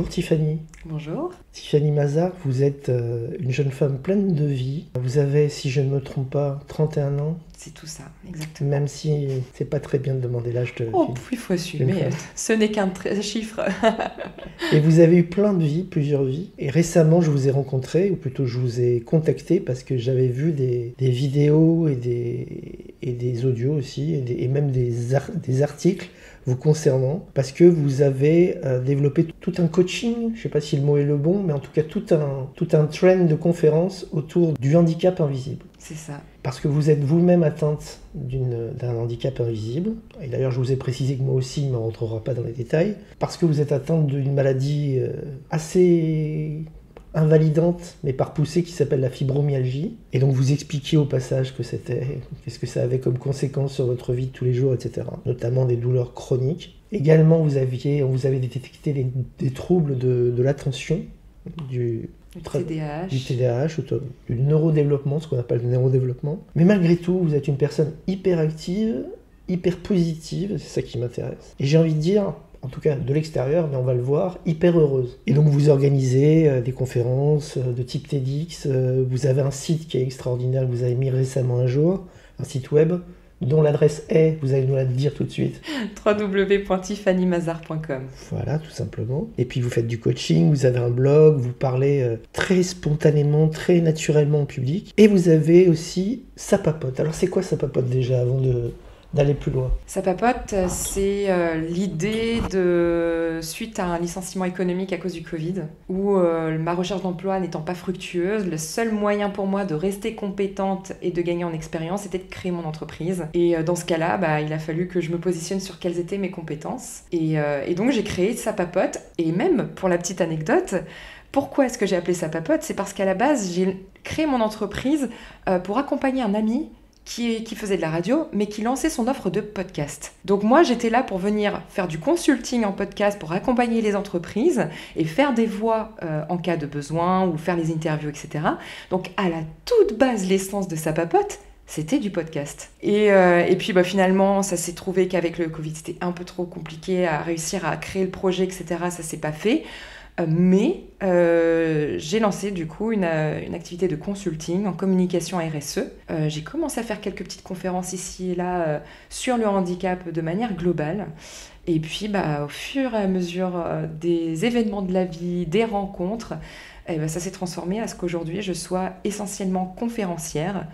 Bonjour Tiffany. Bonjour. Tiffany Mazar, vous êtes une jeune femme pleine de vie. Vous avez, si je ne me trompe pas, 31 ans. C'est tout ça, exactement. Même si c'est pas très bien de demander l'âge de... Oh, il faut assumer, ce n'est qu'un chiffre. Et vous avez eu plein de vies, plusieurs vies. Et récemment, je vous ai rencontré, ou plutôt je vous ai contacté parce que j'avais vu des vidéos et des audios aussi, et même des articles vous concernant, parce que vous avez développé tout un coaching, je ne sais pas si le mot est le bon, mais en tout cas tout un trend de conférences autour du handicap invisible. C'est ça. Parce que vous êtes vous-même atteinte d'un handicap invisible, et d'ailleurs je vous ai précisé que moi aussi, mais on ne rentrera pas dans les détails, parce que vous êtes atteinte d'une maladie assez invalidante, mais par poussée, qui s'appelle la fibromyalgie. Et donc vous expliquiez au passage qu'est-ce que ça avait comme conséquence sur votre vie de tous les jours, etc. Notamment des douleurs chroniques. Également, vous avez détecté des troubles de l'attention, du TDAH, du neurodéveloppement, ce qu'on appelle le neurodéveloppement. Mais malgré tout, vous êtes une personne hyper active, hyper positive, c'est ça qui m'intéresse. Et j'ai envie de dire, en tout cas de l'extérieur, mais on va le voir, hyper heureuse. Et donc vous organisez des conférences de type TEDx, vous avez un site qui est extraordinaire, que vous avez mis récemment un jour, un site web, dont l'adresse est, vous allez nous la dire tout de suite, www.tiffanymazar.com. Voilà, tout simplement. Et puis vous faites du coaching, vous avez un blog, vous parlez très spontanément, très naturellement au public. Et vous avez aussi Ça Papote. Alors c'est quoi Ça Papote déjà, avant d'aller plus loin? Ça papote, c'est l'idée suite à un licenciement économique à cause du Covid, où ma recherche d'emploi n'étant pas fructueuse, le seul moyen pour moi de rester compétente et de gagner en expérience, c'était de créer mon entreprise. Et dans ce cas-là, il a fallu que je me positionne sur quelles étaient mes compétences. Et donc j'ai créé Ça Papote, et même, pour la petite anecdote, pourquoi est-ce que j'ai appelé Ça Papote? C'est parce qu'à la base, j'ai créé mon entreprise pour accompagner un ami qui faisait de la radio, mais qui lançait son offre de podcast. Donc moi, j'étais là pour venir faire du consulting en podcast, pour accompagner les entreprises et faire des voix en cas de besoin ou faire les interviews, etc. Donc à la toute base, l'essence de Ça Papote, c'était du podcast. Et puis finalement, ça s'est trouvé qu'avec le Covid, c'était un peu trop compliqué à réussir à créer le projet, etc. Ça s'est pas fait. Mais j'ai lancé du coup une activité de consulting en communication RSE. J'ai commencé à faire quelques petites conférences ici et là sur le handicap de manière globale. Et puis au fur et à mesure des événements de la vie, des rencontres, ça s'est transformé à ce qu'aujourd'hui je sois essentiellement conférencière.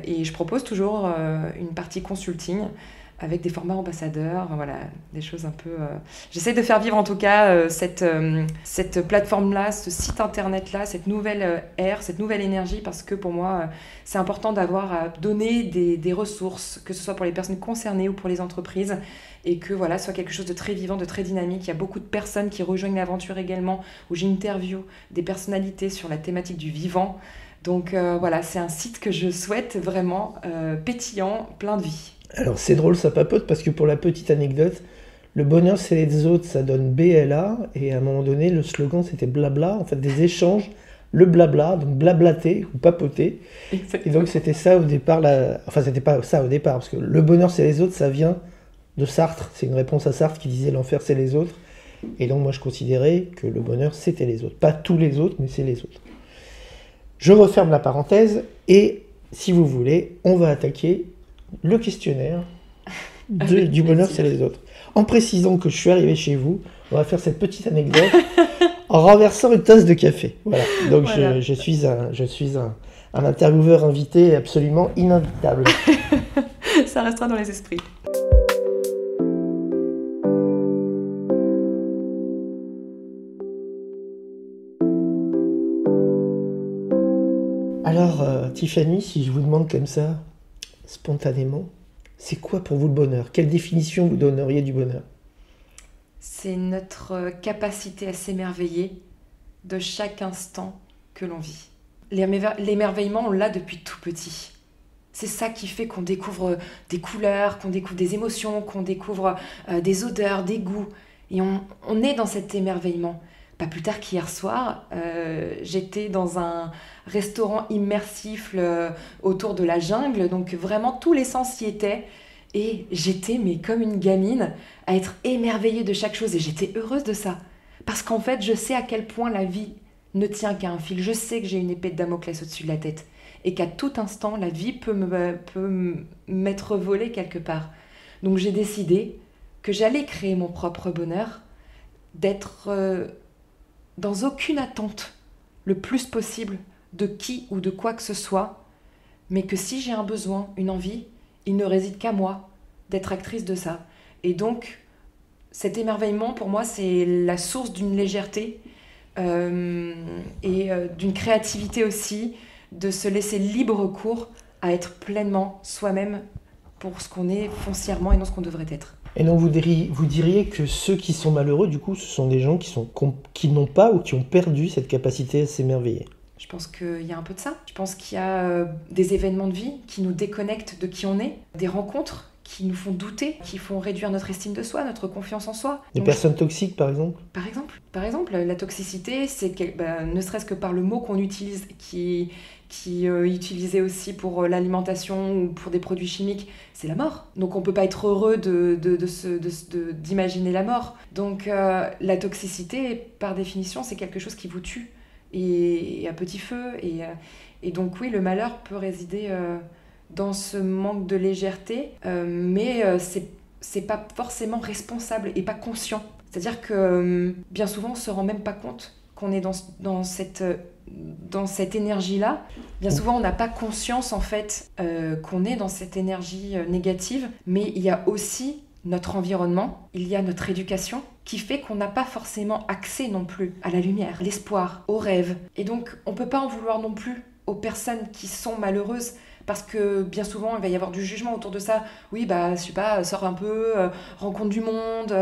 Et je propose toujours une partie consulting avec des formats ambassadeurs, voilà, des choses un peu... J'essaie de faire vivre en tout cas cette plateforme-là, ce site internet-là, cette nouvelle ère, cette nouvelle énergie, parce que pour moi, c'est important d'avoir à donner des ressources, que ce soit pour les personnes concernées ou pour les entreprises, et que voilà, soit quelque chose de très vivant, de très dynamique. Il y a beaucoup de personnes qui rejoignent l'aventure également, où j'interviewe des personnalités sur la thématique du vivant. Donc voilà, c'est un site que je souhaite vraiment pétillant, plein de vie. Alors c'est drôle, Ça Papote, parce que pour la petite anecdote, le bonheur c'est les autres, ça donne BLA, et à un moment donné le slogan c'était blabla, en fait des échanges, le blabla, donc blablater ou papoter. Exactement. Et donc c'était ça au départ, enfin c'était pas ça au départ, parce que le bonheur c'est les autres, ça vient de Sartre, c'est une réponse à Sartre qui disait l'enfer c'est les autres, et donc moi je considérais que le bonheur c'était les autres, pas tous les autres, mais c'est les autres. Je referme la parenthèse, et si vous voulez, on va attaquer le questionnaire du bonheur c'est les autres. En précisant que je suis arrivé chez vous, on va faire cette petite anecdote en renversant une tasse de café. Voilà. Donc voilà. Je suis un intervieweur invité absolument ininvitable. Ça restera dans les esprits. Alors, Tiffany, si je vous demande comme ça, spontanément, c'est quoi pour vous le bonheur? Quelle définition vous donneriez du bonheur? C'est notre capacité à s'émerveiller de chaque instant que l'on vit. L'émerveillement, on l'a depuis tout petit. C'est ça qui fait qu'on découvre des couleurs, qu'on découvre des émotions, qu'on découvre des odeurs, des goûts. Et on est dans cet émerveillement. Pas plus tard qu'hier soir, j'étais dans un restaurant immersif autour de la jungle, donc vraiment tous les sens y étaient. Et j'étais comme une gamine à être émerveillée de chaque chose, et j'étais heureuse de ça. Parce qu'en fait, je sais à quel point la vie ne tient qu'à un fil. Je sais que j'ai une épée de Damoclès au-dessus de la tête. Et qu'à tout instant, la vie peut m'être volée quelque part. Donc j'ai décidé que j'allais créer mon propre bonheur, d'être dans aucune attente le plus possible de qui ou de quoi que ce soit, mais que si j'ai un besoin, une envie, il ne réside qu'à moi d'être actrice de ça. Et donc, cet émerveillement, pour moi, c'est la source d'une légèreté et d'une créativité aussi, de se laisser libre cours à être pleinement soi-même pour ce qu'on est foncièrement et non ce qu'on devrait être. Et donc vous diriez que ceux qui sont malheureux, du coup, ce sont des gens qui n'ont pas ou qui ont perdu cette capacité à s'émerveiller. Je pense qu'il y a un peu de ça. Je pense qu'il y a des événements de vie qui nous déconnectent de qui on est, des rencontres qui nous font douter, qui font réduire notre estime de soi, notre confiance en soi. Des personnes toxiques, par exemple ? Par exemple, la toxicité, c'est ne serait-ce que par le mot qu'on utilise, qui est utilisé aussi pour l'alimentation ou pour des produits chimiques, c'est la mort. Donc on ne peut pas être heureux d'imaginer la mort. Donc la toxicité, par définition, c'est quelque chose qui vous tue et à petit feu. Et donc oui, le malheur peut résider dans ce manque de légèreté, mais c'est pas forcément responsable et pas conscient. C'est-à-dire que bien souvent, on ne se rend même pas compte qu'on est dans cette énergie-là. Bien souvent, on n'a pas conscience, en fait, qu'on est dans cette énergie négative, mais il y a aussi notre environnement, il y a notre éducation, qui fait qu'on n'a pas forcément accès non plus à la lumière, à l'espoir, aux rêves. Et donc, on ne peut pas en vouloir non plus aux personnes qui sont malheureuses, parce que bien souvent, il va y avoir du jugement autour de ça. Oui, je sais pas, sors un peu, rencontre du monde.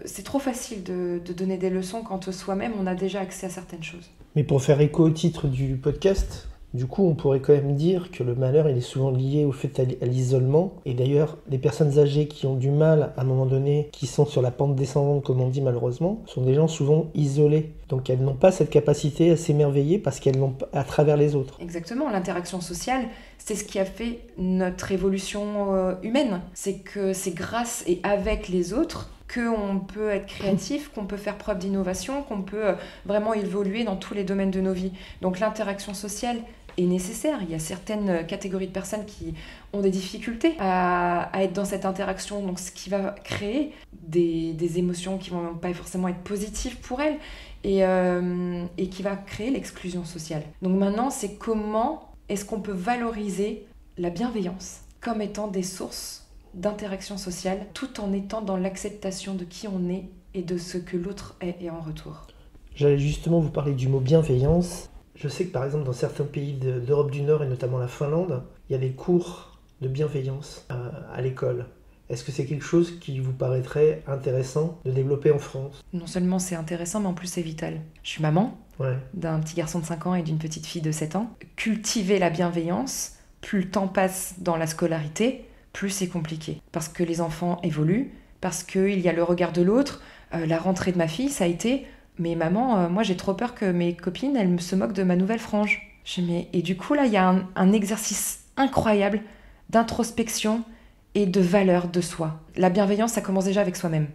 C'est trop facile de donner des leçons quand soi-même, on a déjà accès à certaines choses. Mais pour faire écho au titre du podcast, du coup, on pourrait quand même dire que le malheur, il est souvent lié au fait à l'isolement. Et d'ailleurs, les personnes âgées qui ont du mal, à un moment donné, qui sont sur la pente descendante, comme on dit malheureusement, sont des gens souvent isolés. Donc elles n'ont pas cette capacité à s'émerveiller parce qu'elles l'ont à travers les autres. Exactement, l'interaction sociale, c'est ce qui a fait notre évolution humaine. C'est que c'est grâce et avec les autres qu'on peut être créatif, qu'on peut faire preuve d'innovation, qu'on peut vraiment évoluer dans tous les domaines de nos vies. Donc l'interaction sociale est nécessaire. Il y a certaines catégories de personnes qui ont des difficultés à être dans cette interaction, donc ce qui va créer des émotions qui ne vont pas forcément être positives pour elles et qui va créer l'exclusion sociale. Donc maintenant, c'est comment est-ce qu'on peut valoriser la bienveillance comme étant des sources d'interaction sociale, tout en étant dans l'acceptation de qui on est et de ce que l'autre est et en retour. J'allais justement vous parler du mot bienveillance. Je sais que par exemple dans certains pays d'Europe du Nord et notamment la Finlande, il y a des cours de bienveillance à l'école. Est-ce que c'est quelque chose qui vous paraîtrait intéressant de développer en France ? Non seulement c'est intéressant, mais en plus c'est vital. Je suis maman d'un petit garçon de 5 ans et d'une petite fille de 7 ans. Cultiver la bienveillance, plus le temps passe dans la scolarité, plus c'est compliqué. Parce que les enfants évoluent, parce qu'il y a le regard de l'autre. La rentrée de ma fille, ça a été... Mais maman, moi j'ai trop peur que mes copines, elles se moquent de ma nouvelle frange. Et du coup là, il y a un exercice incroyable d'introspection et de valeur de soi. La bienveillance, ça commence déjà avec soi-même.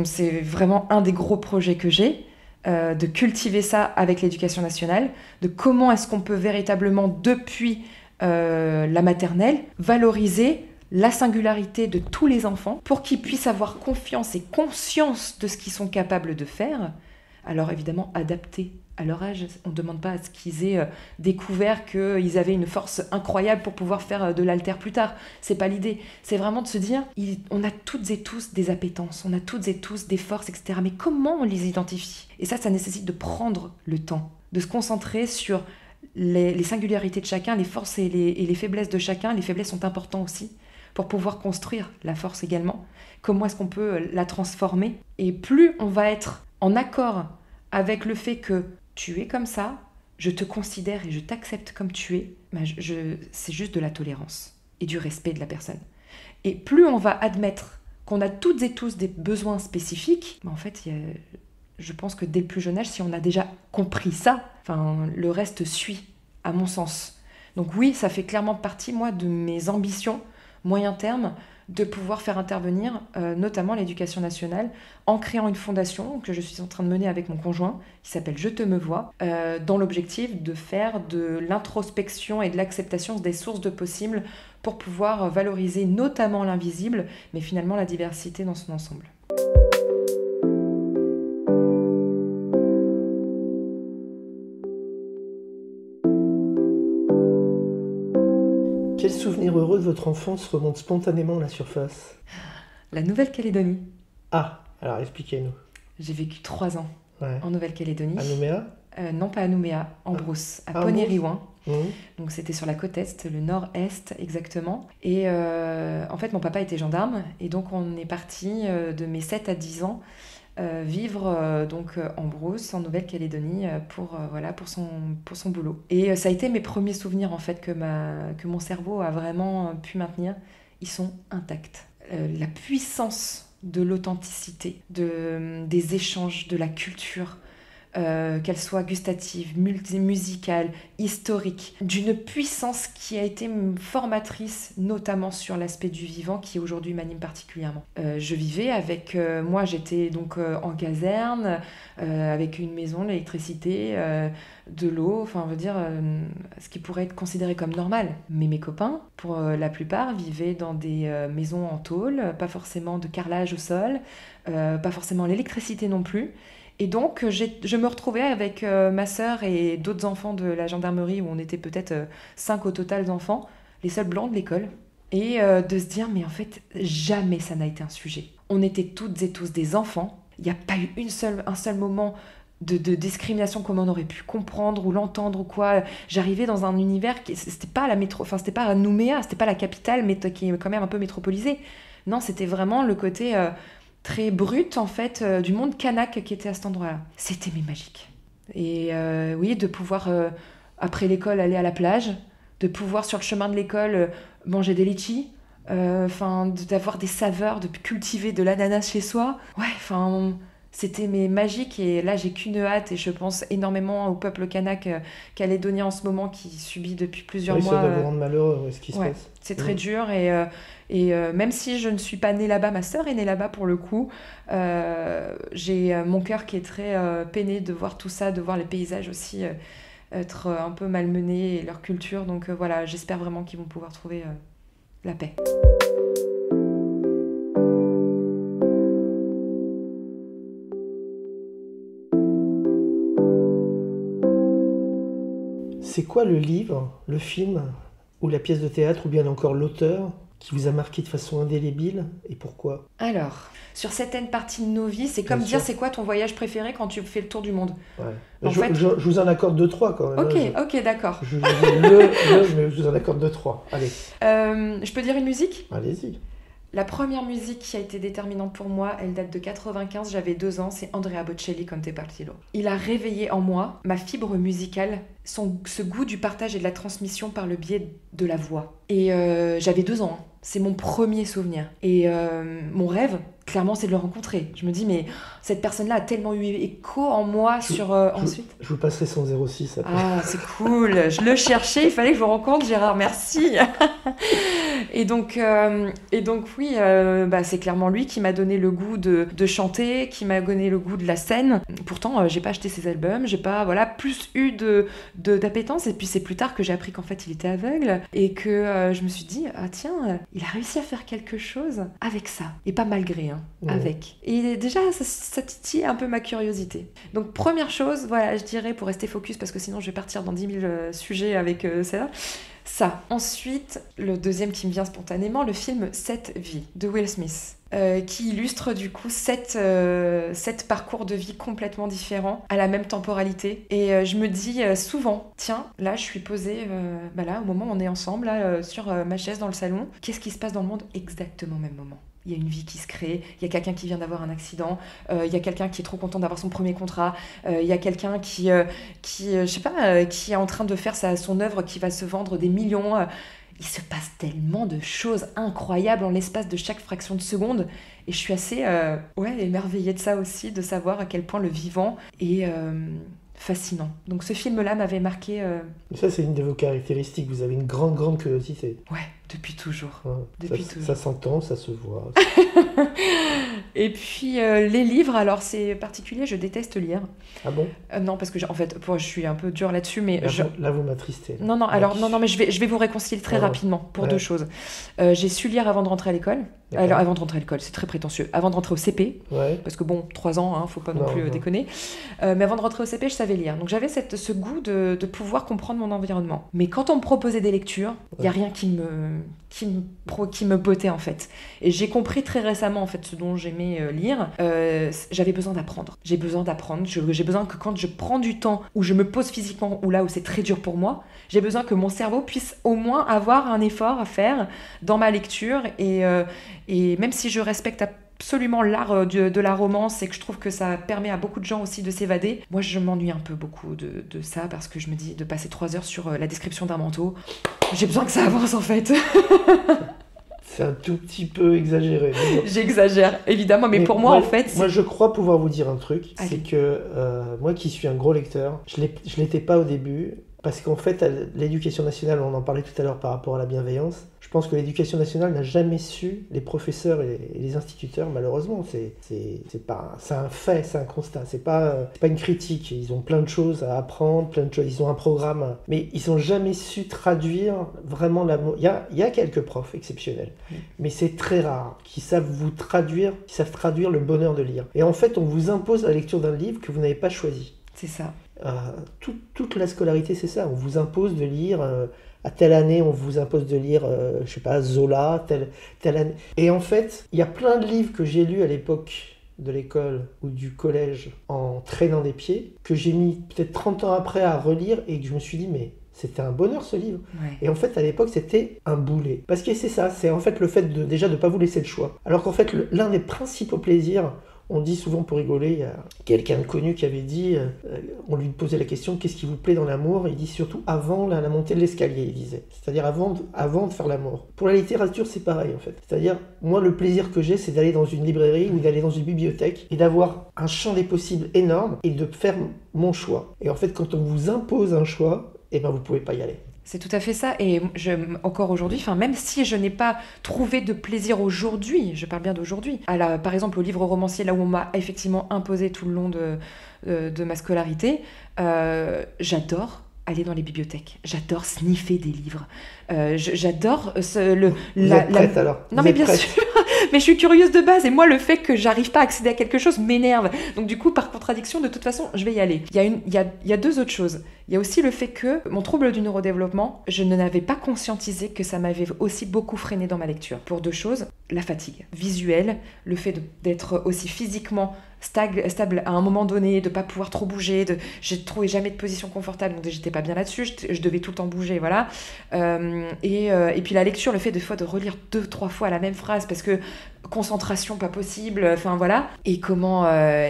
C'est vraiment un des gros projets que j'ai, de cultiver ça avec l'éducation nationale, de comment est-ce qu'on peut véritablement, depuis la maternelle, valoriser la singularité de tous les enfants pour qu'ils puissent avoir confiance et conscience de ce qu'ils sont capables de faire. Alors évidemment, adapté à leur âge. On ne demande pas à ce qu'ils aient découvert qu'ils avaient une force incroyable pour pouvoir faire de l'haltère plus tard. C'est pas l'idée. C'est vraiment de se dire, on a toutes et tous des appétences, on a toutes et tous des forces, etc. Mais comment on les identifie ? Et ça nécessite de prendre le temps, de se concentrer sur les singularités de chacun, les forces et les faiblesses de chacun. Les faiblesses sont importantes aussi pour pouvoir construire la force également. Comment est-ce qu'on peut la transformer ? Et plus on va être en accord avec le fait que tu es comme ça, je te considère et je t'accepte comme tu es, c'est juste de la tolérance et du respect de la personne. Et plus on va admettre qu'on a toutes et tous des besoins spécifiques, en fait, je pense que dès le plus jeune âge, si on a déjà compris ça, le reste suit, à mon sens. Donc oui, ça fait clairement partie, moi, de mes ambitions moyen terme, de pouvoir faire intervenir notamment l'éducation nationale en créant une fondation que je suis en train de mener avec mon conjoint qui s'appelle Je te me vois, dans l'objectif de faire de l'introspection et de l'acceptation des sources de possibles pour pouvoir valoriser notamment l'invisible, mais finalement la diversité dans son ensemble. Quel souvenir heureux de votre enfance remonte spontanément à la surface? La Nouvelle-Calédonie. Ah, alors expliquez-nous. J'ai vécu 3 ans Ouais. en Nouvelle-Calédonie. À Nouméa? Non, pas à Nouméa, en Brousse, à Ah, en Ponnériouin. Mmh. Donc c'était sur la côte est, le nord-est exactement. Et en fait, mon papa était gendarme. Et donc on est parti de mes 7 à 10 ans vivre en Brousse, en Nouvelle-Calédonie, pour son boulot. Et ça a été mes premiers souvenirs en fait que mon cerveau a vraiment pu maintenir. Ils sont intacts. La puissance de l'authenticité, des échanges, de la culture, qu'elle soit gustative, musicale, historique, d'une puissance qui a été formatrice, notamment sur l'aspect du vivant qui aujourd'hui m'anime particulièrement. Je vivais avec, moi j'étais donc en caserne, avec une maison, l'électricité, de l'eau, enfin on veut dire ce qui pourrait être considéré comme normal. Mais mes copains, pour la plupart, vivaient dans des maisons en tôle, pas forcément de carrelage au sol, pas forcément l'électricité non plus. Et donc, je me retrouvais avec ma sœur et d'autres enfants de la gendarmerie, où on était peut-être 5 au total d'enfants, les seuls blancs de l'école. Et de se dire, mais en fait, jamais ça n'a été un sujet. On était toutes et tous des enfants. Il n'y a pas eu un seul moment de discrimination comme on aurait pu comprendre ou l'entendre ou quoi. J'arrivais dans un univers c'était pas c'était pas Nouméa, c'était pas la capitale, mais qui est quand même un peu métropolisée. Non, c'était vraiment le côté... très brute en fait du monde kanak qui était à cet endroit-là. C'était magique. Et oui, de pouvoir après l'école aller à la plage, de pouvoir sur le chemin de l'école manger des litchis, d'avoir des saveurs, de cultiver de l'ananas chez soi. Ouais, c'était magique et là j'ai qu'une hâte et je pense énormément au peuple kanak calédonien en ce moment qui subit depuis plusieurs mois. Ça doit vous rendre malheureux ce qui se passe. C'est très dur et même si je ne suis pas née là-bas, ma sœur est née là-bas pour le coup, j'ai mon cœur qui est très peiné de voir tout ça, de voir les paysages aussi être un peu malmenés et leur culture. Donc voilà, j'espère vraiment qu'ils vont pouvoir trouver la paix. C'est quoi le livre, le film, ou la pièce de théâtre, ou bien encore l'auteur qui vous a marqué de façon indélébile et pourquoi? Alors, sur certaines parties de nos vies, c'est comme dire c'est quoi ton voyage préféré quand tu fais le tour du monde. Ouais. Je vous en accorde 2-3 quand même. Ok, d'accord. Mais je vous en accorde 2-3. Allez. Je peux dire une musique? Allez-y. La première musique qui a été déterminante pour moi, elle date de 95, j'avais 2 ans, c'est Andrea Bocelli, Conte Partilo. Il a réveillé en moi ma fibre musicale, ce goût du partage et de la transmission par le biais de la voix. Et j'avais 2 ans, c'est mon premier souvenir. Et mon rêve, clairement, c'est de le rencontrer. Je me dis, mais cette personne-là a tellement eu écho en moi ensuite. Je vous passerai son 06 après. Ah, c'est cool. Je le cherchais, il fallait que je vous rencontre, Gérard, merci. Et donc oui, c'est clairement lui qui m'a donné le goût de chanter, qui m'a donné le goût de la scène. Pourtant, j'ai pas acheté ses albums, j'ai pas plus eu d'appétence. Et puis c'est plus tard que j'ai appris qu'en fait il était aveugle et que je me suis dit, ah tiens, il a réussi à faire quelque chose avec ça. Et pas malgré, avec. Et déjà, ça titille un peu ma curiosité. Donc première chose, voilà, je dirais, pour rester focus, parce que sinon je vais partir dans 10 000 sujets avec ça. Ensuite, le deuxième qui me vient spontanément, le film 7 vies de Will Smith, qui illustre du coup 7 parcours de vie complètement différents à la même temporalité. Et je me dis souvent, tiens, là je suis posée, là au moment où on est ensemble, là, sur ma chaise dans le salon, qu'est-ce qui se passe dans le monde exactement au même moment? Il y a une vie qui se crée, il y a quelqu'un qui vient d'avoir un accident, il y a quelqu'un qui est trop content d'avoir son premier contrat, il y a quelqu'un qui est en train de faire son œuvre qui va se vendre des millions. Il se passe tellement de choses incroyables en l'espace de chaque fraction de seconde. Et je suis assez émerveillée de ça aussi, de savoir à quel point le vivant est fascinant. Donc ce film-là m'avait marqué. Ça, c'est une de vos caractéristiques. Vous avez une grande curiosité. Ouais, Depuis toujours. Ouais. Depuis Ça toujours. s'entend, ça se voit. Et puis les livres, alors c'est particulier, je déteste lire. Ah bon? Non, parce que en fait, je suis un peu dure là-dessus, mais Là, vous m'attristez. non, non, alors non, mais je vais vous réconcilier très rapidement pour deux choses. J'ai su lire avant de rentrer à l'école. Alors, avant de rentrer à l'école, c'est très prétentieux. Avant de rentrer au CP, parce que bon, 3 ans, faut pas non plus déconner. Mais avant de rentrer au CP, je savais lire. Donc j'avais ce goût de pouvoir comprendre mon environnement. Mais quand on me proposait des lectures, il y a rien qui me bottait en fait. Et j'ai compris très récemment en fait ce dont j'aimais lire. J'avais besoin d'apprendre. J'ai besoin d'apprendre. J'ai besoin que quand je prends du temps où je me pose physiquement ou là où c'est très dur pour moi, j'ai besoin que mon cerveau puisse au moins avoir un effort à faire dans ma lecture et même si je respecte absolument l'art de la romance et que je trouve que ça permet à beaucoup de gens aussi de s'évader, moi je m'ennuie un peu beaucoup de ça parce que je me dis de passer 3 heures sur la description d'un manteau, j'ai besoin que ça avance en fait. C'est un tout petit peu exagéré. J'exagère, évidemment, mais pour moi en fait... Moi je crois pouvoir vous dire un truc, c'est que moi qui suis un gros lecteur, je l'étais pas au début, parce qu'en fait l'éducation nationale, on en parlait tout à l'heure par rapport à la bienveillance, je pense que l'éducation nationale n'a jamais su, les professeurs et les instituteurs, malheureusement, c'est un fait, c'est un constat, c'est pas une critique, ils ont plein de choses à apprendre, plein de choses, ils ont un programme, mais ils n'ont jamais su traduire vraiment l'amour. Il y a quelques profs exceptionnels, mais c'est très rare, qui savent traduire le bonheur de lire. Et en fait, on vous impose la lecture d'un livre que vous n'avez pas choisi. C'est ça. Toute la scolarité, c'est ça, on vous impose de lire... à telle année, on vous impose de lire, je sais pas, Zola, telle année. Et en fait, il y a plein de livres que j'ai lus à l'époque de l'école ou du collège en traînant des pieds, que j'ai mis peut-être 30 ans après à relire et que je me suis dit, mais c'était un bonheur ce livre. Ouais. Et en fait, à l'époque, c'était un boulet. Parce que c'est ça, c'est en fait le fait déjà de ne pas vous laisser le choix. Alors qu'en fait, l'un des principaux plaisirs... On dit souvent pour rigoler, il y a quelqu'un de connu qui avait dit, on lui posait la question, qu'est-ce qui vous plaît dans l'amour? Il dit surtout avant la montée de l'escalier, il disait. C'est-à-dire avant de faire l'amour. Pour la littérature, c'est pareil en fait. C'est-à-dire, moi le plaisir que j'ai, c'est d'aller dans une librairie ou d'aller dans une bibliothèque et d'avoir un champ des possibles énorme et de faire mon choix. Et en fait, quand on vous impose un choix, eh ben vous pouvez pas y aller. C'est tout à fait ça. Et encore aujourd'hui, même si je n'ai pas trouvé de plaisir aujourd'hui, je parle bien d'aujourd'hui, par exemple au livre romancier, là où on m'a effectivement imposé tout le long de ma scolarité, j'adore aller dans les bibliothèques. J'adore sniffer des livres. J'adore Vous êtes prête alors? Non mais bien sûr. Mais je suis curieuse de base et moi le fait que j'arrive pas à accéder à quelque chose m'énerve. Donc du coup par contradiction de toute façon je vais y aller. Il y a deux autres choses. Il y a aussi le fait que mon trouble du neurodéveloppement, je ne n'avais pas conscientisé que ça m'avait aussi beaucoup freiné dans ma lecture. Pour deux choses, la fatigue visuelle, le fait d'être aussi physiquement stable à un moment donné, de pas pouvoir trop bouger, j'ai trouvé jamais de position confortable, donc j'étais pas bien là-dessus, je devais tout le temps bouger, voilà. Et puis la lecture, le fait de fois de relire 2-3 fois la même phrase parce que concentration pas possible, enfin voilà. Et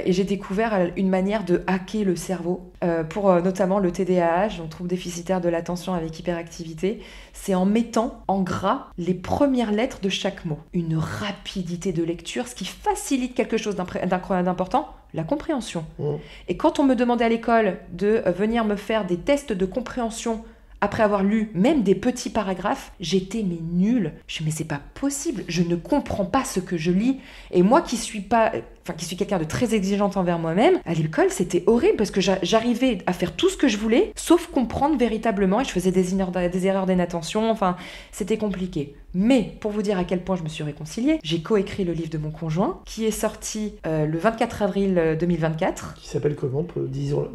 j'ai découvert une manière de hacker le cerveau pour notamment le TDAH, on trouve déficitaire de l'attention avec hyperactivité. C'est en mettant en gras les premières lettres de chaque mot. Une rapidité de lecture, ce qui facilite quelque chose d'important, la compréhension. Et quand on me demandait à l'école de venir me faire des tests de compréhension après avoir lu même des petits paragraphes, j'étais nulle. Mais c'est pas possible, je ne comprends pas ce que je lis. Et moi qui suis quelqu'un de très exigeante envers moi-même, à l'école c'était horrible parce que j'arrivais à faire tout ce que je voulais, sauf comprendre véritablement, et je faisais des erreurs d'inattention, c'était compliqué. Mais pour vous dire à quel point je me suis réconciliée, j'ai coécrit le livre de mon conjoint, qui est sorti le 24 avril 2024. Qui s'appelle comment, disons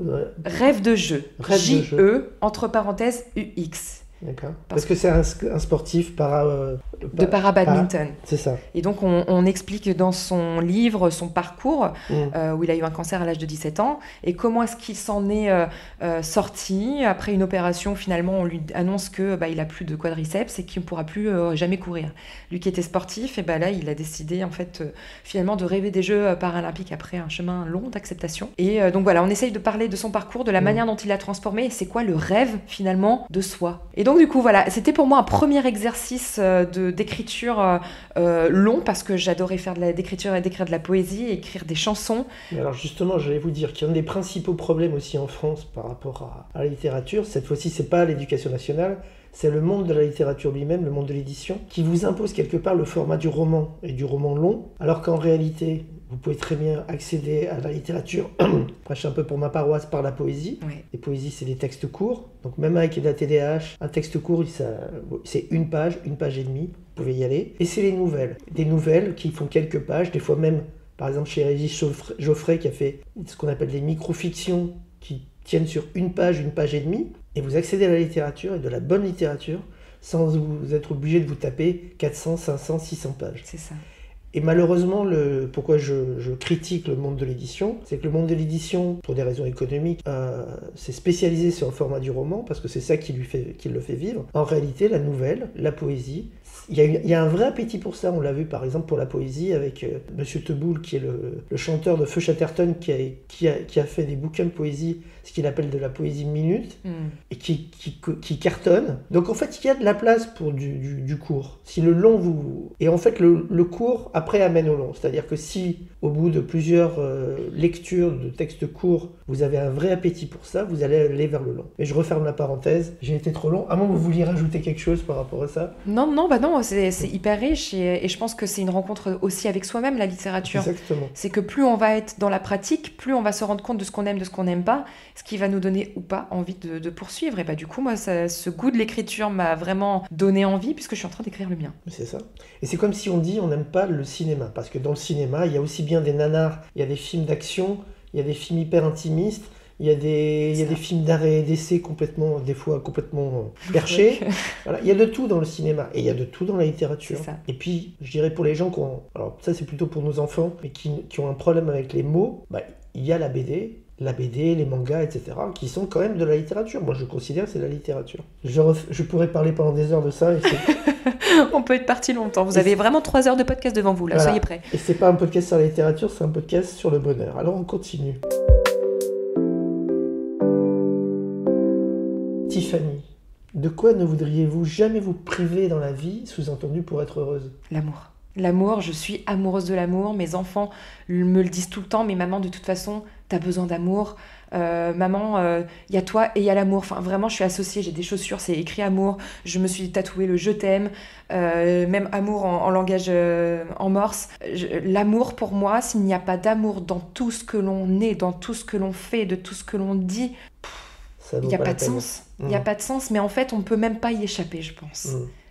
Rêve de jeu. J-E, entre parenthèses, U-X. D'accord. Parce que c'est un sportif para-badminton. C'est ça. Et donc on explique dans son livre son parcours, où il a eu un cancer à l'âge de 17 ans, et comment est-ce qu'il s'en est sorti. Après une opération, finalement, on lui annonce que il a plus de quadriceps et qu'il ne pourra plus jamais courir. Lui qui était sportif, et là il a décidé en fait finalement de rêver des Jeux paralympiques après un chemin long d'acceptation. Et donc voilà, on essaye de parler de son parcours, de la manière dont il l'a transformé, et c'est quoi le rêve finalement de soi. Et donc du coup voilà, c'était pour moi un premier exercice d'écriture long, parce que j'adorais faire d'écriture et d'écrire de la poésie, écrire des chansons. Mais alors justement, j'allais vous dire qu'un des principaux problèmes aussi en France par rapport à la littérature, cette fois-ci c'est pas l'éducation nationale, c'est le monde de la littérature lui-même, le monde de l'édition, qui vous impose quelque part le format du roman et du roman long, alors qu'en réalité, vous pouvez très bien accéder à la littérature, prêche un peu pour ma paroisse, par la poésie. Oui. Les poésies, c'est des textes courts, donc même avec de la TDAH, un texte court, c'est une page et demie, vous pouvez y aller. Et c'est les nouvelles, des nouvelles qui font quelques pages, des fois même, par exemple chez Régis Geoffrey, qui a fait ce qu'on appelle des micro-fictions, qui tiennent sur une page et demie, et vous accédez à la littérature, et de la bonne littérature, sans vous être obligé de vous taper 400, 500, 600 pages. C'est ça. Et malheureusement, pourquoi je critique le monde de l'édition, c'est que le monde de l'édition, pour des raisons économiques, s'est spécialisé sur le format du roman, parce que c'est ça qui le fait vivre. En réalité, la nouvelle, la poésie, il y a un vrai appétit pour ça. On l'a vu par exemple pour la poésie avec Monsieur Teboul, qui est le chanteur de Feu Chatterton, qui a fait des bouquins de poésie, ce qu'il appelle de la poésie minute, et qui cartonne. Donc en fait, il y a de la place pour du court. Si le long vous... Et en fait, le court, après, amène au long. C'est-à-dire que si, au bout de plusieurs lectures de textes courts, vous avez un vrai appétit pour ça, vous allez aller vers le long. Et je referme la parenthèse. J'ai été trop long. À moins que vous vouliez rajouter quelque chose par rapport à ça. Non, c'est hyper riche et je pense que c'est une rencontre aussi avec soi-même, la littérature. Exactement. C'est que plus on va être dans la pratique, plus on va se rendre compte de ce qu'on aime, de ce qu'on n'aime pas, ce qui va nous donner ou pas envie de poursuivre. Et du coup, moi, ce goût de l'écriture m'a vraiment donné envie puisque je suis en train d'écrire le mien. C'est ça. Et c'est comme si on dit on n'aime pas le cinéma. Parce que dans le cinéma, il y a aussi bien des nanars, il y a des films d'action, il y a des films hyper intimistes, il y a des films d'arrêt et d'essai des fois complètement perchés. Voilà, il y a de tout dans le cinéma et il y a de tout dans la littérature. Et puis, je dirais pour les gens alors ça c'est plutôt pour nos enfants, mais qui ont un problème avec les mots, il y a la BD, les mangas, etc., qui sont quand même de la littérature. Moi, je considère que c'est de la littérature. Je pourrais parler pendant des heures de ça. On peut être parti longtemps. Vous avez vraiment 3 heures de podcast devant vous, là, voilà. Soyez prêts. Et c'est pas un podcast sur la littérature, c'est un podcast sur le bonheur. Alors, on continue. Tiffany, de quoi ne voudriez-vous jamais vous priver dans la vie, sous-entendu pour être heureuse ? L'amour. L'amour, je suis amoureuse de l'amour. Mes enfants me le disent tout le temps. Mais maman, de toute façon, t'as besoin d'amour. Maman, y a toi et il y a l'amour. Enfin, vraiment, je suis associée. J'ai des chaussures, c'est écrit amour. Je me suis tatoué le je t'aime. Même amour en langage en morse. L'amour, pour moi, s'il n'y a pas d'amour dans tout ce que l'on est, dans tout ce que l'on fait, de tout ce que l'on dit... Il n'y a pas de sens. Il n'y a pas de sens, mais en fait, on ne peut même pas y échapper, je pense.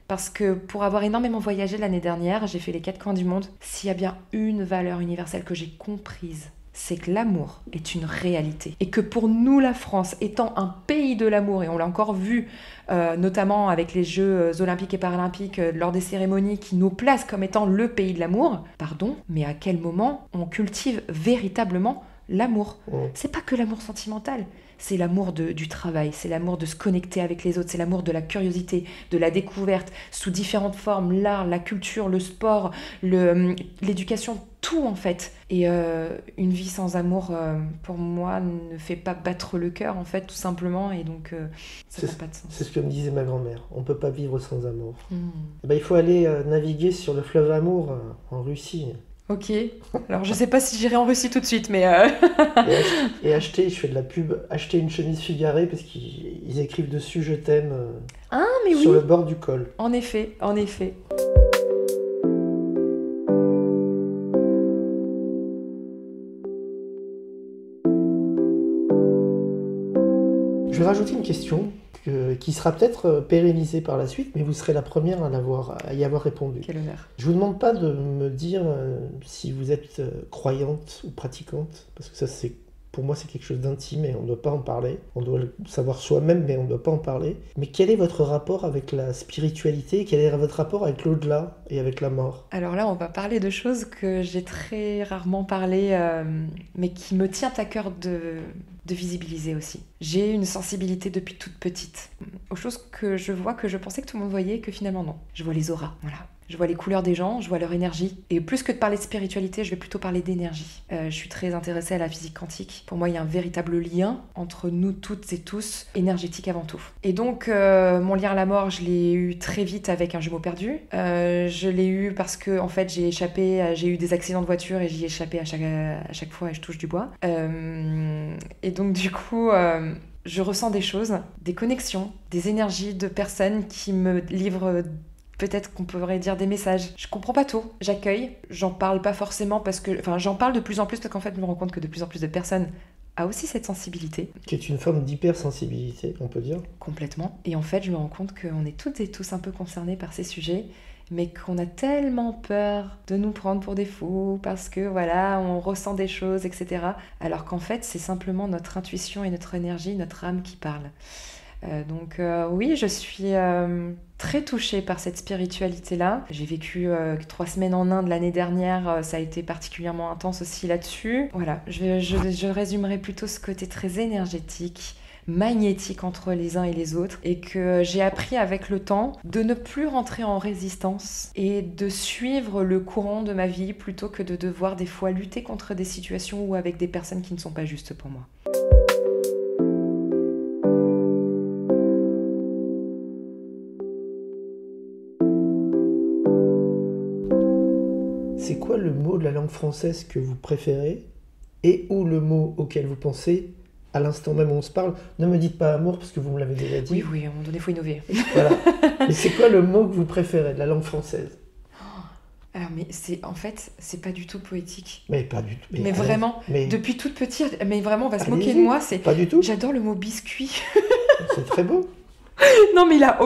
Parce que pour avoir énormément voyagé l'année dernière, j'ai fait les 4 coins du monde, s'il y a bien une valeur universelle que j'ai comprise, c'est que l'amour est une réalité. Et que pour nous, la France, étant un pays de l'amour, et on l'a encore vu, notamment avec les Jeux olympiques et paralympiques, lors des cérémonies qui nous placent comme étant le pays de l'amour, pardon, mais à quel moment on cultive véritablement l'amour ? C'est pas que l'amour sentimental. C'est l'amour du travail, c'est l'amour de se connecter avec les autres, c'est l'amour de la curiosité, de la découverte, sous différentes formes, l'art, la culture, le sport, l'éducation, tout en fait. Et une vie sans amour, pour moi, ne fait pas battre le cœur, en fait, tout simplement, et donc ça n'a pas de sens. C'est ce que me disait ma grand-mère, on ne peut pas vivre sans amour. Il faut aller naviguer sur le fleuve Amour en Russie. Ok, alors je sais pas si j'irai en Russie tout de suite, mais... et acheter, je fais de la pub, acheter une chemise Figaré, parce qu'ils écrivent dessus « Je t'aime » sur le bord du col. En effet, en effet. Je vais rajouter une question qui sera peut-être pérennisée par la suite, mais vous serez la première à y avoir répondu. Quel honneur. Je vous demande pas de me dire si vous êtes croyante ou pratiquante, parce que ça, pour moi, c'est quelque chose d'intime et on ne doit pas en parler. On doit le savoir soi-même, mais on ne doit pas en parler. Mais quel est votre rapport avec la spiritualité ? Quel est votre rapport avec l'au-delà et avec la mort ? Alors là, on va parler de choses que j'ai très rarement parlé, mais qui me tient à cœur de visibiliser aussi. J'ai une sensibilité depuis toute petite aux choses que je vois, que je pensais que tout le monde voyait, que finalement non. Je vois les auras, voilà. Je vois les couleurs des gens, je vois leur énergie. Et plus que de parler de spiritualité, je vais plutôt parler d'énergie. Je suis très intéressée à la physique quantique. Pour moi, il y a un véritable lien entre nous toutes et tous, énergétique avant tout. Et donc, mon lien à la mort, je l'ai eu très vite avec un jumeau perdu. Je l'ai eu parce que, en fait, j'ai eu des accidents de voiture et j'y ai échappé à chaque fois et je touche du bois. Et donc, du coup... je ressens des choses, des connexions, des énergies de personnes qui me livrent peut-être qu'on pourrait dire des messages. Je comprends pas tout. J'accueille, j'en parle pas forcément parce que... Enfin, j'en parle de plus en plus parce qu'en fait, je me rends compte que de plus en plus de personnes a aussi cette sensibilité. Qui est une forme d'hypersensibilité, on peut dire. Complètement. Et en fait, je me rends compte qu'on est toutes et tous un peu concernés par ces sujets, mais qu'on a tellement peur de nous prendre pour des fous parce que voilà, on ressent des choses, etc. Alors qu'en fait, c'est simplement notre intuition et notre énergie, notre âme qui parle. Donc oui, je suis très touchée par cette spiritualité-là. J'ai vécu 3 semaines en Inde l'année dernière, ça a été particulièrement intense aussi là-dessus. Voilà, je résumerai plutôt ce côté très énergétique, magnétique entre les uns et les autres, et que j'ai appris avec le temps de ne plus rentrer en résistance et de suivre le courant de ma vie plutôt que de devoir des fois lutter contre des situations ou avec des personnes qui ne sont pas justes pour moi. C'est quoi le mot de la langue française que vous préférez et ou le mot auquel vous pensez à l'instant même où on se parle? Ne me dites pas amour parce que vous me l'avez déjà dit. Oui, à un moment donné, il faut innover. Voilà. Mais c'est quoi le mot que vous préférez de la langue française? Alors, mais en fait, c'est pas du tout poétique. Mais pas du tout. Mais vraiment, depuis toute petite, mais vraiment, on va se moquer de moi. Pas du tout. J'adore le mot biscuit. C'est très beau. Non, mais là,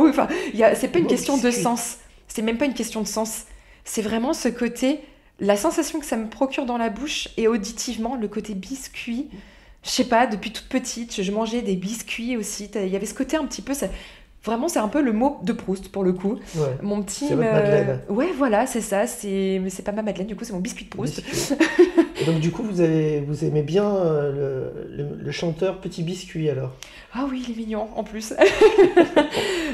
c'est pas une question de sens. C'est même pas une question de sens. C'est vraiment ce côté, la sensation que ça me procure dans la bouche et auditivement, le côté biscuit. Je sais pas, depuis toute petite, je mangeais des biscuits aussi. Il y avait ce côté un petit peu... Vraiment, c'est un peu le mot de Proust, pour le coup. Ouais, mon petit... c'est votre Madeleine. Ouais, voilà, c'est ça. Mais c'est pas ma Madeleine, du coup, c'est mon biscuit de Proust. Et donc, du coup, vous aimez bien le chanteur Petit Biscuit, alors? Ah oui, il est mignon, en plus.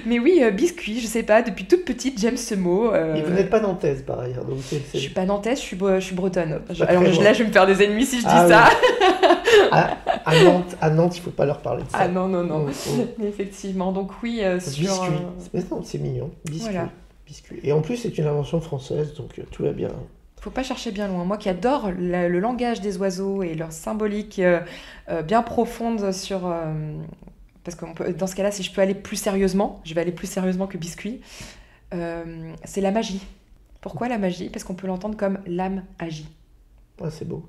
Mais oui, biscuit, je sais pas, depuis toute petite, j'aime ce mot. Et vous n'êtes pas nantaise, par ailleurs. Donc Je suis pas nantaise, je suis bretonne. Alors là, je vais me faire des ennemis si je dis ça. Oui. À Nantes, il faut pas leur parler de ça. Ah non. Effectivement, donc oui, sur... Biscuit. C'est mignon, biscuit. Voilà. Biscuit. Et en plus, c'est une invention française, donc tout va bien. Faut pas chercher bien loin. Moi qui adore le langage des oiseaux et leur symbolique bien profonde sur... parce que dans ce cas-là, si je peux aller plus sérieusement, je vais aller plus sérieusement que biscuit, c'est la magie. Pourquoi la magie? Parce qu'on peut l'entendre comme l'âme agit. Ah, c'est beau.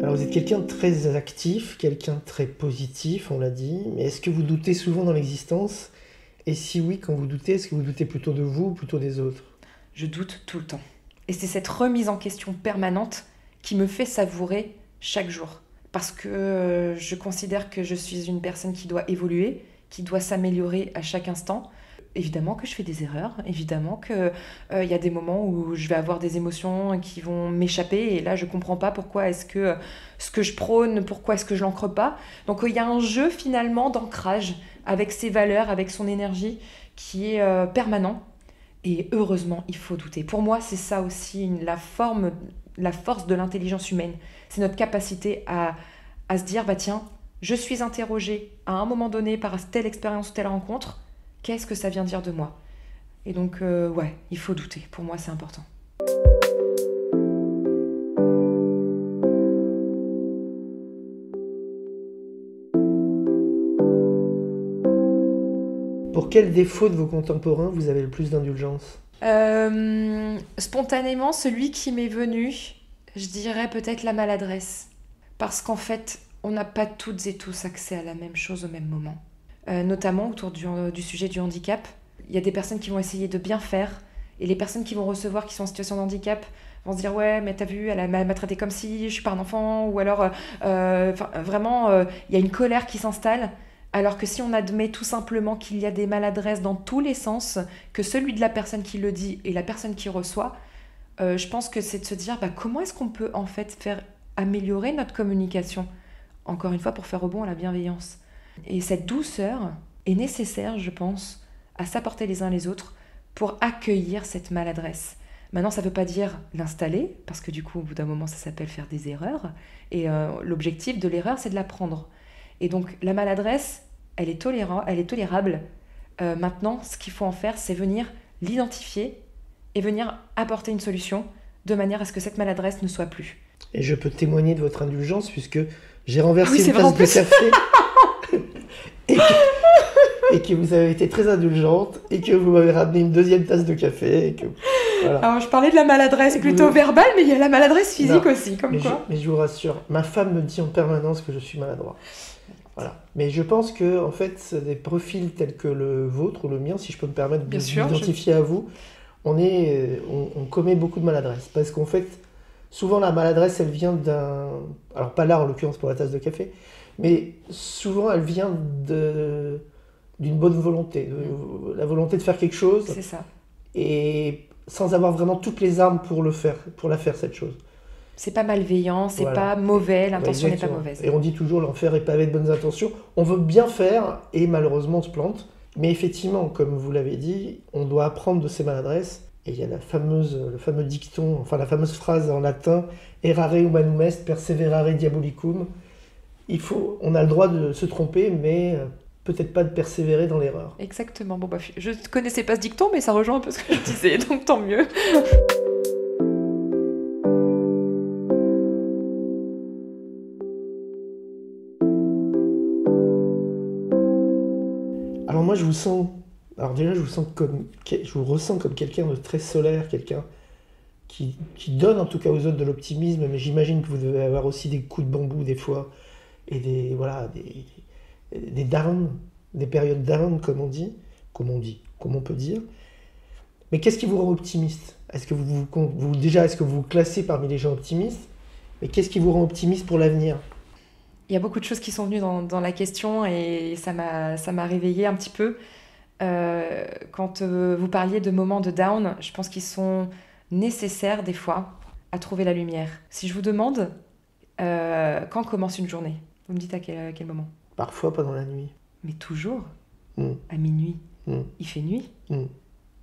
Alors vous êtes quelqu'un de très actif, quelqu'un de très positif, on l'a dit, mais est-ce que vous doutez souvent dans l'existence? Et si oui, quand vous doutez, est-ce que vous doutez plutôt de vous ou plutôt des autres? Je doute tout le temps. Et c'est cette remise en question permanente qui me fait savourer chaque jour. Parce que je considère que je suis une personne qui doit évoluer, qui doit s'améliorer à chaque instant. Évidemment que je fais des erreurs, évidemment qu'il y a des moments où je vais avoir des émotions qui vont m'échapper et là je comprends pas pourquoi est-ce que ce que je prône, pourquoi est-ce que je l'ancre pas. Donc il y a un jeu finalement d'ancrage avec ses valeurs, avec son énergie qui est permanent et heureusement il faut douter. Pour moi c'est ça aussi la force de l'intelligence humaine, c'est notre capacité à se dire bah tiens, je suis interrogée à un moment donné par telle expérience ou telle rencontre. Qu'est-ce que ça vient dire de moi? Et donc, ouais, il faut douter. Pour moi, c'est important. Pour quel défaut de vos contemporains vous avez le plus d'indulgence? Spontanément, celui qui m'est venu, je dirais peut-être la maladresse. Parce qu'en fait, on n'a pas toutes et tous accès à la même chose au même moment. Notamment autour du sujet du handicap. Il y a des personnes qui vont essayer de bien faire et les personnes qui vont recevoir, qui sont en situation de handicap, vont se dire « Ouais, mais t'as vu, elle m'a traité comme si je suis pas un enfant » ou alors vraiment, il y a une colère qui s'installe. Alors que si on admet tout simplement qu'il y a des maladresses dans tous les sens, que celui de la personne qui le dit et la personne qui reçoit, je pense que c'est de se dire comment est-ce qu'on peut en fait faire améliorer notre communication, encore une fois pour faire rebond à la bienveillance. Et cette douceur est nécessaire, je pense, à s'apporter les uns les autres pour accueillir cette maladresse. Maintenant, ça ne veut pas dire l'installer, parce que du coup, au bout d'un moment, ça s'appelle faire des erreurs. Et l'objectif de l'erreur, c'est de l'apprendre. Et donc, la maladresse, elle est tolérable. Maintenant, ce qu'il faut en faire, c'est venir l'identifier et venir apporter une solution de manière à ce que cette maladresse ne soit plus. Et je peux témoigner de votre indulgence puisque j'ai renversé c'est une vrai, en tasse de café et que vous avez été très indulgente et que vous m'avez ramené une deuxième tasse de café. Et que, voilà. Alors, je parlais de la maladresse plutôt verbale, mais il y a la maladresse physique aussi, comme mais quoi. Mais je vous rassure, ma femme me dit en permanence que je suis maladroit. Voilà. Mais je pense que, en fait, des profils tels que le vôtre ou le mien, si je peux me permettre de m'identifier à vous, on commet beaucoup de maladresse. Parce qu'en fait, souvent la maladresse, elle vient d'un... Alors pas là, en l'occurrence, pour la tasse de café, mais souvent elle vient d'une bonne volonté. La volonté de faire quelque chose. C'est ça. Et sans avoir vraiment toutes les armes pour la faire, cette chose. C'est pas malveillant, c'est pas mauvais, l'intention n'est pas mauvaise. Et on dit toujours l'enfer est pavé de bonnes intentions. On veut bien faire et malheureusement on se plante. Mais effectivement, comme vous l'avez dit, on doit apprendre de ces maladresses. Et il y a le fameux dicton, enfin la fameuse phrase en latin errare humanum est, perseverare diabolicum. On a le droit de se tromper, mais peut-être pas de persévérer dans l'erreur. Exactement. Bon, bah, je ne connaissais pas ce dicton, mais ça rejoint un peu ce que je disais, donc tant mieux. Alors moi je vous ressens comme quelqu'un de très solaire, quelqu'un qui donne en tout cas aux autres de l'optimisme, mais j'imagine que vous devez avoir aussi des coups de bambou des fois, et des downs, des périodes down comme on peut dire. Mais qu'est-ce qui vous rend optimiste ? Est-ce que vous vous classez parmi les gens optimistes ? Mais qu'est-ce qui vous rend optimiste pour l'avenir ? Il y a beaucoup de choses qui sont venues dans la question et ça m'a réveillée un petit peu. Quand vous parliez de moments de down, je pense qu'ils sont nécessaires des fois à trouver la lumière. Si je vous demande quand commence une journée, vous me dites à quel moment ? Parfois pendant la nuit. Mais toujours à minuit. Il fait nuit,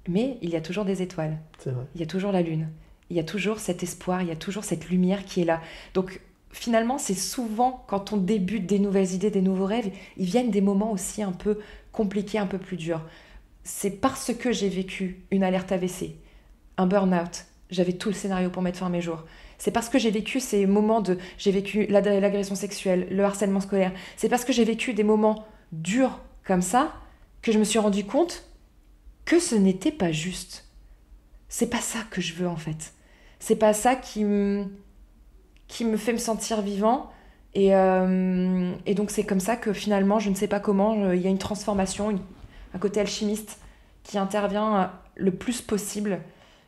mais il y a toujours des étoiles. C'est vrai. Il y a toujours la lune. Il y a toujours cet espoir, il y a toujours cette lumière qui est là. Donc finalement, c'est souvent quand on débute des nouvelles idées, des nouveaux rêves, ils viennent des moments aussi un peu compliqués, un peu plus durs. C'est parce que j'ai vécu une alerte AVC, un burn-out, j'avais tout le scénario pour mettre fin à mes jours. C'est parce que j'ai vécu ces moments j'ai vécu l'agression sexuelle, le harcèlement scolaire. C'est parce que j'ai vécu des moments durs comme ça que je me suis rendu compte que ce n'était pas juste. C'est pas ça que je veux en fait. C'est pas ça qui me fait me sentir vivant. Et donc c'est comme ça que finalement, je ne sais pas comment, il y a une transformation, un côté alchimiste qui intervient le plus possible.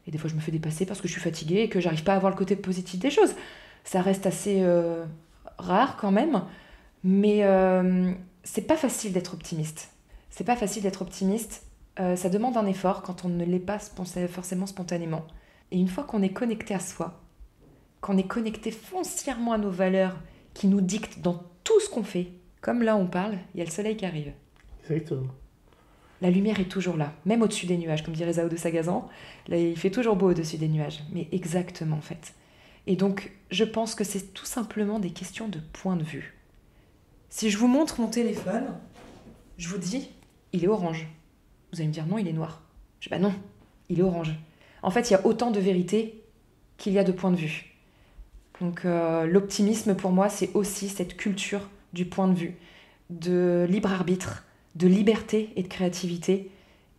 Et des fois, je me fais dépasser parce que je suis fatiguée et que j'arrive pas à voir le côté positif des choses. Ça reste assez rare quand même, mais c'est pas facile d'être optimiste. C'est pas facile d'être optimiste. Ça demande un effort quand on ne l'est pas forcément spontanément. Et une fois qu'on est connecté à soi, qu'on est connecté foncièrement à nos valeurs qui nous dictent dans tout ce qu'on fait, comme là on parle, il y a le soleil qui arrive. Exactement. La lumière est toujours là, même au-dessus des nuages, comme dirait Zao de Sagazan. Là, il fait toujours beau au-dessus des nuages, mais exactement en fait. Et donc, je pense que c'est tout simplement des questions de point de vue. Si je vous montre mon téléphone, je vous dis, il est orange. Vous allez me dire, non, il est noir. Je dis, bah non, il est orange. En fait, il y a autant de vérité qu'il y a de points de vue. Donc, l'optimisme, pour moi, c'est aussi cette culture du point de vue, de libre arbitre, de liberté et de créativité.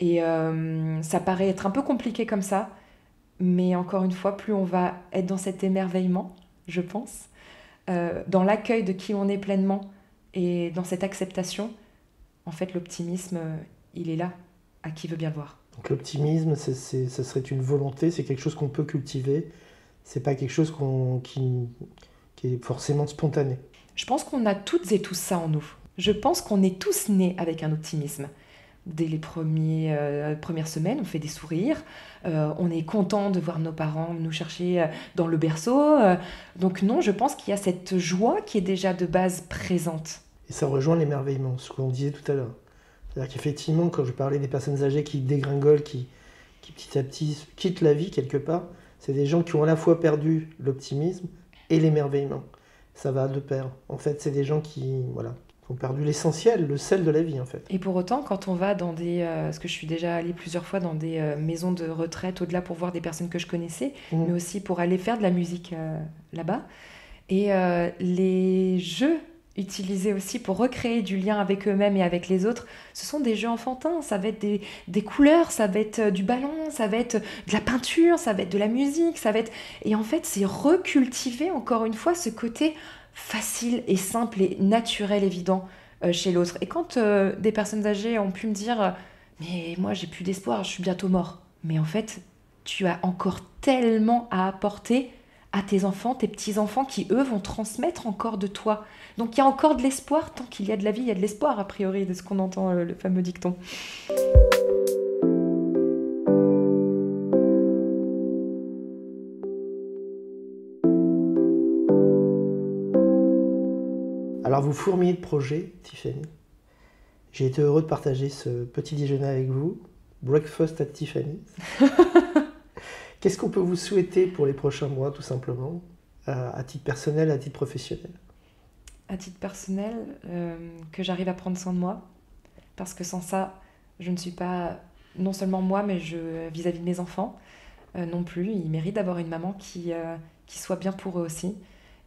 Et ça paraît être un peu compliqué comme ça, mais encore une fois, plus on va être dans cet émerveillement, je pense, dans l'accueil de qui on est pleinement et dans cette acceptation, en fait, l'optimisme, il est là, à qui veut bien le voir. Donc l'optimisme, ça serait une volonté, c'est quelque chose qu'on peut cultiver, c'est pas quelque chose qui est forcément spontané. Je pense qu'on a toutes et tous ça en nous. Je pense qu'on est tous nés avec un optimisme. Dès les premières semaines, on fait des sourires, on est content de voir nos parents nous chercher dans le berceau. Donc non, je pense qu'il y a cette joie qui est déjà de base présente. Et ça rejoint l'émerveillement, ce qu'on disait tout à l'heure. C'est-à-dire qu'effectivement, quand je parlais des personnes âgées qui dégringolent, qui petit à petit quittent la vie quelque part, c'est des gens qui ont à la fois perdu l'optimisme et l'émerveillement. Ça va de pair. En fait, c'est des gens qui... Voilà. Ils ont perdu l'essentiel, le sel de la vie en fait. Et pour autant, quand on va dans des... parce que je suis déjà allée plusieurs fois dans des maisons de retraite, au-delà pour voir des personnes que je connaissais, mais aussi pour aller faire de la musique là-bas. Et les jeux utilisés aussi pour recréer du lien avec eux-mêmes et avec les autres, ce sont des jeux enfantins. Ça va être des couleurs, ça va être du ballon, ça va être de la peinture, ça va être de la musique, ça va être... Et en fait, c'est recultiver encore une fois ce côté facile et simple et naturel, évident chez l'autre. Et quand des personnes âgées ont pu me dire mais moi j'ai plus d'espoir, je suis bientôt mort. Mais en fait, tu as encore tellement à apporter à tes enfants, tes petits-enfants qui, eux, vont transmettre encore de toi. Donc il y a encore de l'espoir, tant qu'il y a de la vie, il y a de l'espoir, a priori, de ce qu'on entend, le fameux dicton. Alors vous fourmillez de projets, Tiffany. J'ai été heureux de partager ce petit déjeuner avec vous. Breakfast at Tiffany. Qu'est-ce qu'on peut vous souhaiter pour les prochains mois, tout simplement, à titre personnel, à titre professionnel? À titre personnel, que j'arrive à prendre soin de moi, parce que sans ça, je ne suis pas non seulement moi, mais vis-à-vis de mes enfants non plus. Ils méritent d'avoir une maman qui soit bien pour eux aussi.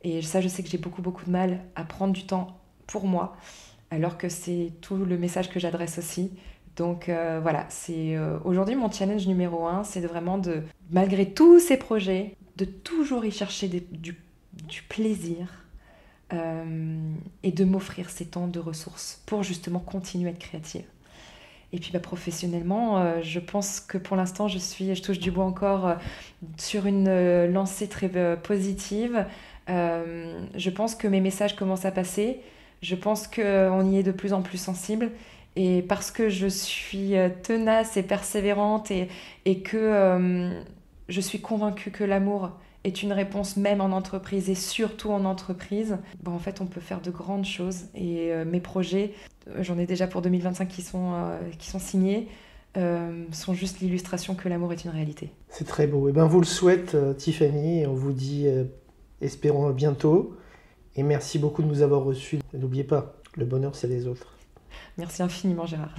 Et ça, je sais que j'ai beaucoup, beaucoup de mal à prendre du temps pour moi, alors que c'est tout le message que j'adresse aussi. Donc voilà, c'est aujourd'hui mon challenge numéro 1, c'est vraiment de, malgré tous ces projets, de toujours y chercher du plaisir et de m'offrir ces temps de ressources pour justement continuer à être créative. Et puis professionnellement, je pense que pour l'instant, je touche du bois encore sur une lancée très positive. Je pense que mes messages commencent à passer. Je pense qu'on y est de plus en plus sensible. Et parce que je suis tenace et persévérante et que je suis convaincue que l'amour est une réponse même en entreprise et surtout en entreprise, en fait on peut faire de grandes choses. Et mes projets, j'en ai déjà pour 2025 qui sont signés, sont juste l'illustration que l'amour est une réalité. C'est très beau. Et vous le souhaite, Tiffany, et on vous dit espérons à bientôt. Et merci beaucoup de nous avoir reçus. N'oubliez pas, le bonheur c'est les autres. Merci infiniment Gérard.